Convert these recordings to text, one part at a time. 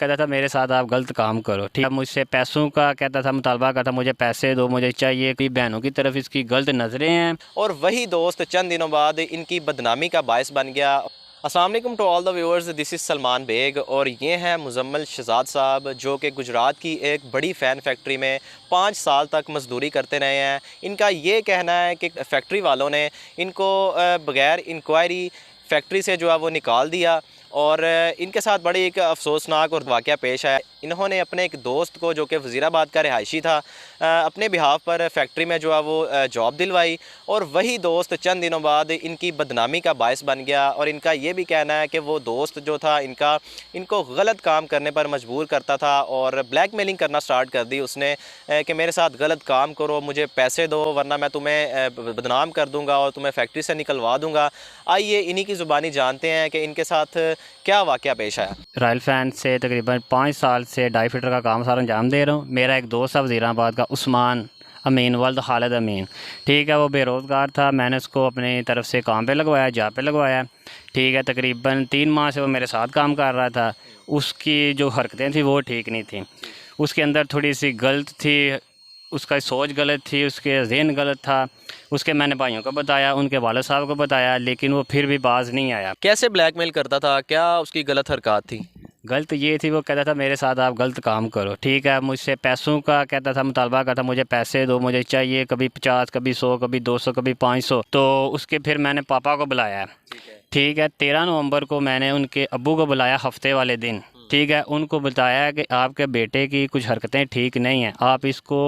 कहता था मेरे साथ आप गलत काम करो, ठीक है। मुझसे पैसों का कहता था, मुतालबा करता, मुझे पैसे दो, मुझे चाहिए। कि बहनों की तरफ इसकी गलत नज़रें हैं। और वही दोस्त चंद दिनों बाद इनकी बदनामी का बायस बन गया। अस्सलाम वालेकुम to all the viewers, this is Salman Baig और ये हैं मुजम्मिल शहजाद साहब, जो कि गुजरात की एक बड़ी फ़ैन फैक्ट्री में 5 साल तक मजदूरी करते रहे हैं। इनका ये कहना है कि फैक्ट्री वालों ने इनको बग़ैर इंक्वायरी फैक्ट्री से जो है वो निकाल दिया। और इनके साथ बड़ी एक अफसोसनाक और वाक़या पेश आया। इन्होंने अपने एक दोस्त को, जो कि वज़ीराबाद का रिहायशी था, अपने बिहाफ पर फैक्ट्री में जो है वो जॉब दिलवाई। और वही दोस्त चंद दिनों बाद इनकी बदनामी का बायस बन गया। और इनका ये भी कहना है कि वो दोस्त जो था इनको गलत काम करने पर मजबूर करता था और ब्लैकमेलिंग करना स्टार्ट कर दी उसने कि मेरे साथ गलत काम करो, मुझे पैसे दो, वरना मैं तुम्हें बदनाम कर दूँगा और तुम्हें फैक्ट्री से निकलवा दूँगा। आइए इन्हीं की ज़ुबानी जानते हैं कि इनके साथ क्या वाक़या पेश आया। रॉयल फैन से तकरीबन 5 साल से डाई फिटर का काम सारा अंजाम दे रहा हूँ। मेरा एक दोस्त है वज़ीराबाद का, उस्मान अमीन वल्द खालिद अमीन, ठीक है। वो बेरोज़गार था, मैंने उसको अपनी तरफ से काम पे लगवाया, जॉब पे लगवाया, ठीक है। तकरीबन 3 माह से वो मेरे साथ काम कर रहा था। उसकी जो हरकतें थी वो ठीक नहीं थी, उसके अंदर थोड़ी सी गलत थी, उसका सोच गलत थी, उसके ज़हन गलत था। उसके मैंने भाइयों को बताया, उनके वालिद साहब को बताया, लेकिन वो फिर भी बाज नहीं आया। कैसे ब्लैकमेल करता था, क्या उसकी गलत हरकत थी? गलत ये थी, वो कहता था मेरे साथ आप गलत काम करो, ठीक है। मुझसे पैसों का कहता था, मुतालबा करता, मुझे पैसे दो, मुझे चाहिए। कभी 50, कभी 100, कभी 200, कभी 500। तो उसके फिर मैंने पापा को बुलाया, ठीक है। 13 नवंबर को मैंने उनके अब्बू को बुलाया हफ्ते वाले दिन, ठीक है। उनको बताया कि आपके बेटे की कुछ हरकतें ठीक नहीं हैं, आप इसको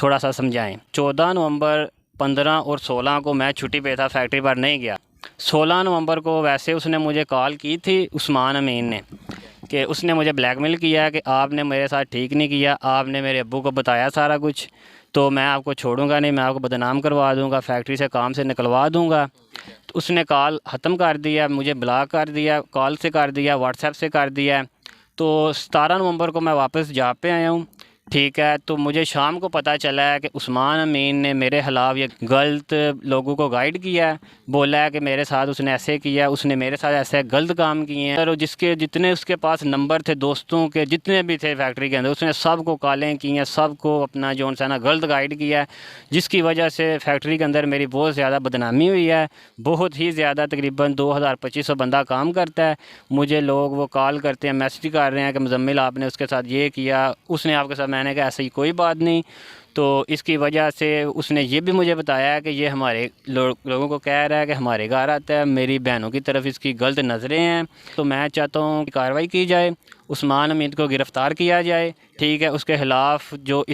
थोड़ा सा समझाएं। 14 नवंबर, 15 और 16 को मैं छुट्टी पे था, फैक्ट्री पर नहीं गया। 16 नवंबर को वैसे उसने मुझे कॉल की थी, उस्मान अमीन ने, कि उसने मुझे ब्लैकमेल किया कि आपने मेरे साथ ठीक नहीं किया, आपने मेरे अब्बू को बताया सारा कुछ, तो मैं आपको छोड़ूंगा नहीं, मैं आपको बदनाम करवा दूंगा, फैक्ट्री से काम से निकलवा दूंगा। तो उसने कॉल ख़त्म कर दिया, मुझे ब्लॉक कर दिया, कॉल से कर दिया, व्हाट्सएप से कर दिया। तो 17 नवंबर को मैं वापस जॉब पे आया हूँ, ठीक है। तो मुझे शाम को पता चला है कि उस्मान अमीन ने मेरे ख़िलाफ़ ये गलत लोगों को गाइड किया है, बोला है कि मेरे साथ उसने ऐसे किया, उसने मेरे साथ ऐसे गलत काम किए हैं। और जिसके जितने उसके पास नंबर थे दोस्तों के, जितने भी थे फैक्ट्री के अंदर, उसने सबको कॉलें की हैं, सबको अपना जो है ना गलत गाइड किया है, जिसकी वजह से फैक्ट्री के अंदर मेरी बहुत ज़्यादा बदनामी हुई है, बहुत ही ज़्यादा। तकरीबन 2500 बंदा काम करता है। मुझे लोग वो कॉल करते हैं, मैसेज कर रहे हैं कि मुजम्मिल आपने उसके साथ ये किया, उसने आपके साथ। मैंने कहा ऐसी कोई बात नहीं। तो इसकी वजह से उसने ये भी मुझे बताया कि ये हमारे लोगों को कह रहा है कि हमारे घर आता है, मेरी बहनों की तरफ इसकी गलत नज़रें हैं। तो मैं चाहता हूँ कि कार्रवाई की जाए, उस्मान अमीन को गिरफ़्तार किया जाए, ठीक है। उसके ख़िलाफ़ जो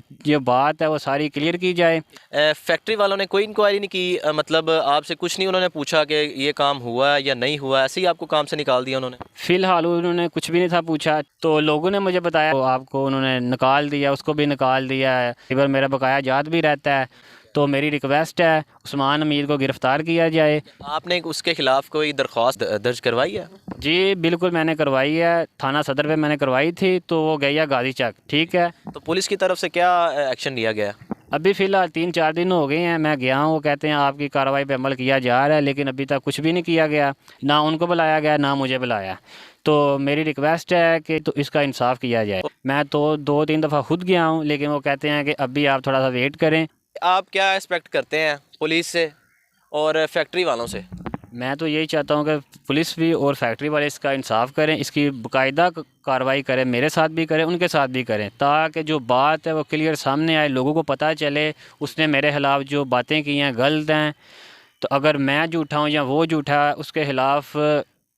बात है वो सारी क्लियर की जाए। फैक्ट्री वालों ने कोई इंक्वायरी नहीं की? मतलब आपसे कुछ नहीं उन्होंने पूछा कि ये काम हुआ है या नहीं हुआ, ऐसे ही आपको काम से निकाल दिया उन्होंने? फ़िलहाल उन्होंने कुछ भी नहीं था पूछा। तो लोगों ने मुझे बताया तो आपको उन्होंने निकाल दिया, उसको भी निकाल दिया है, इधर मेरा बकाया जात भी रहता है। तो मेरी रिक्वेस्ट है उस्मान अमीर को गिरफ़्तार किया जाए। आपने उसके खिलाफ कोई दरख्वास्त दर्ज करवाई है? जी बिल्कुल मैंने करवाई है, थाना सदर पे मैंने करवाई थी, तो वो गया गाजी चक, ठीक है। तो पुलिस की तरफ से क्या एक्शन लिया गया? अभी फ़िलहाल 3-4 दिन हो गए हैं, मैं गया हूँ, वो कहते हैं आपकी कार्रवाई पे अमल किया जा रहा है, लेकिन अभी तक कुछ भी नहीं किया गया, ना उनको बुलाया गया, ना मुझे बुलाया। तो मेरी रिक्वेस्ट है कि तो इसका इंसाफ किया जाए। मैं तो 2-3 दफ़ा खुद गया हूँ, लेकिन वो कहते हैं कि अभी आप थोड़ा सा वेट करें। आप क्या एक्सपेक्ट करते हैं पुलिस से और फैक्ट्री वालों से? मैं तो यही चाहता हूँ कि पुलिस भी और फैक्ट्री वाले इसका इंसाफ करें, इसकी बाकायदा कार्रवाई करें, मेरे साथ भी करें, उनके साथ भी करें, ताकि जो बात है वो क्लियर सामने आए, लोगों को पता चले उसने मेरे ख़िलाफ़ जो बातें की हैं गलत हैं। तो अगर मैं झूठा हूँ या वो झूठा है, उसके ख़िलाफ़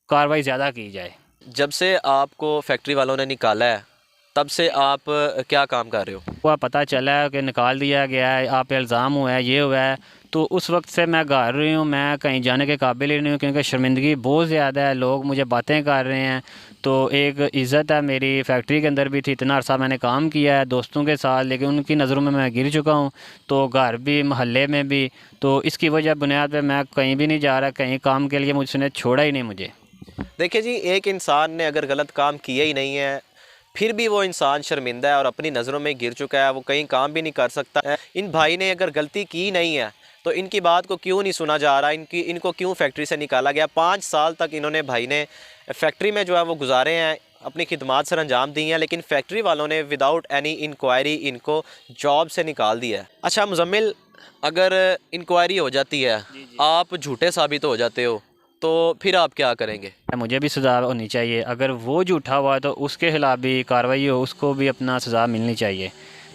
कार्रवाई ज़्यादा की जाए। जब से आपको फैक्ट्री वालों ने निकाला है तब से आप क्या काम कर रहे हो? हुआ पता चला है कि निकाल दिया गया है, आप पे इल्ज़ाम हुआ है, ये हुआ है, तो उस वक्त से मैं घर रही हूँ, मैं कहीं जाने के काबिल ही नहीं हूँ, क्योंकि शर्मिंदगी बहुत ज़्यादा है, लोग मुझे बातें कर रहे हैं। तो एक इज़्ज़त है मेरी फैक्ट्री के अंदर भी थी, इतना अरसा मैंने काम किया है दोस्तों के साथ, लेकिन उनकी नज़रों में मैं गिर चुका हूँ, तो घर भी, महल्ले में भी। तो इसकी वजह बुनियाद पर मैं कहीं भी नहीं जा रहा, कहीं काम के लिए मुझसे छोड़ा ही नहीं मुझे। देखिए जी, एक इंसान ने अगर गलत काम किया ही नहीं है, फिर भी वो इंसान शर्मिंदा है और अपनी नज़रों में गिर चुका है, वो कहीं काम भी नहीं कर सकता है। इन भाई ने अगर गलती की नहीं है तो इनकी बात को क्यों नहीं सुना जा रहा, इनको क्यों फैक्ट्री से निकाला गया? 5 साल तक इन्होंने भाई ने फैक्ट्री में जो है वो गुजारे हैं। अपनी खिदमात सर अंजाम दी हैं, लेकिन फैक्ट्री वालों ने विदाउट एनी इंक्वायरी इनको जॉब से निकाल दिया है। अच्छा मुजम्मिल, अगर इंक्वायरी हो जाती है, आप झूठे साबित हो जाते हो, तो फिर आप क्या करेंगे? मुझे भी सज़ा होनी चाहिए। अगर वो झूठा हुआ तो उसके खिलाफ भी कार्रवाई हो, उसको भी अपना सज़ा मिलनी चाहिए।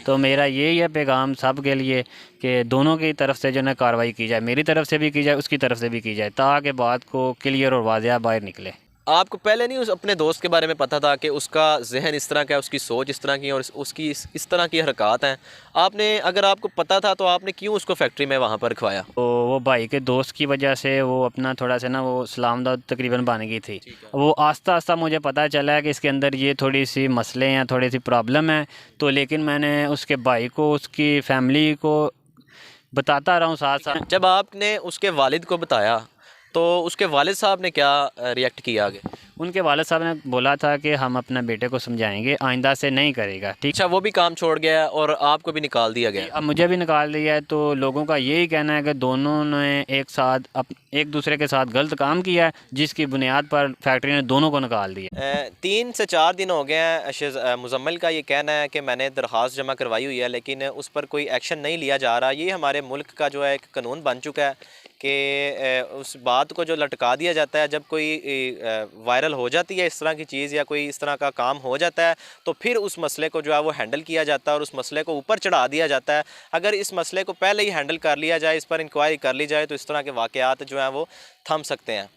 तो मेरा यही है पैगाम सब के लिए कि दोनों की तरफ से जो है कार्रवाई की जाए, मेरी तरफ से भी की जाए, उसकी तरफ से भी की जाए, ताकि बात को क्लियर और वाज़िया बाहर निकले। आपको पहले नहीं उस अपने दोस्त के बारे में पता था कि उसका जहन इस तरह का है, उसकी सोच इस तरह की है और उसकी इस तरह की हरकत हैं? आपने, अगर आपको पता था तो आपने क्यों उसको फैक्ट्री में वहाँ पर रखवाया? तो वो भाई के दोस्त की वजह से वो अपना थोड़ा सा ना वो सलामदा तकरीबन बन गई थी। वो आस्ता आस्ता मुझे पता चला है कि इसके अंदर ये थोड़ी सी मसले हैं, थोड़ी सी प्रॉब्लम है। तो लेकिन मैंने उसके भाई को, उसकी फैमिली को बताता रहा हूँ साथ साथ। जब आपने उसके वालिद को बताया तो उसके वालिद साहब ने क्या रिएक्ट किया आगे? उनके वालिद साहब ने बोला था कि हम अपने बेटे को समझाएंगे, आइंदा से नहीं करेगा। ठीक। अच्छा, वो भी काम छोड़ गया और आपको भी निकाल दिया गया? अब मुझे भी निकाल दिया है। तो लोगों का यही कहना है कि दोनों ने एक साथ एक दूसरे के साथ गलत काम किया है, जिसकी बुनियाद पर फैक्ट्री ने दोनों को निकाल दिया। 3 से 4 दिन हो गए हैं। मुजम्मिल का ये कहना है कि मैंने दरख्वास्त जमा करवाई हुई है, लेकिन उस पर कोई एक्शन नहीं लिया जा रहा। ये हमारे मुल्क का जो है एक कानून बन चुका है कि उस बात को जो लटका दिया जाता है, जब कोई वायरल हो जाती है इस तरह की चीज़ या कोई इस तरह का काम हो जाता है, तो फिर उस मसले को जो है वो हैंडल किया जाता है और उस मसले को ऊपर चढ़ा दिया जाता है। अगर इस मसले को पहले ही हैंडल कर लिया जाए, इस पर इंक्वायरी कर ली जाए, तो इस तरह के वाक़यात जो हैं वो थम सकते हैं।